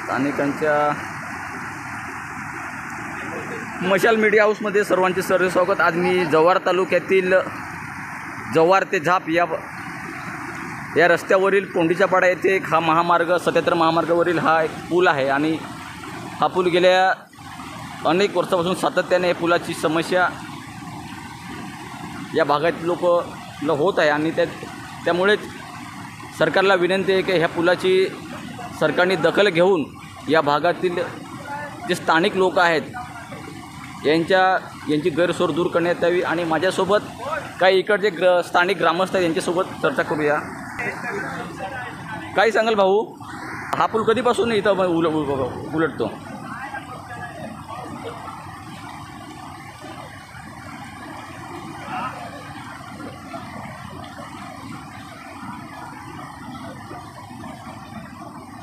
स्थानिकांच्या मशाल मीडिया हाऊसमध्ये सर्वांचे स्वागत। आज मी जव्हार तालुक्यातील जव्हार ते झाप या रस्त्यावरील पोंडीच्या पाडा येथे एक हा महामार्ग 77 महामार्गावरील हा एक पूल आहे आणि हा पूल गेल्या अनेक वर्षापासून सातत्याने पुलाची समस्या या भागातील लोक होत आहे आणि त्यामुळेच सरकारला विनंती आहे की ह्या पुलाची सरकारने दखल घेऊन या भागातील जे स्थानिक लोक आहेत यांची गैरसोय दूर करण्यात यावी। आणि माझ्यासोबत काही इकडचे स्थानिक ग्रामस्थ आहेत, यांच्यासोबत चर्चा करूया। काय सांगाल भाऊ, हा पूल कधीपासून इथं उलटतो?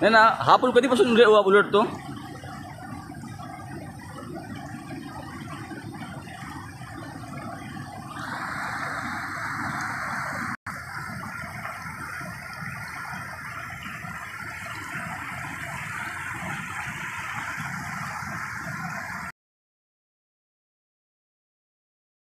नाही ना, हा पूल कधीपासून उलटतो?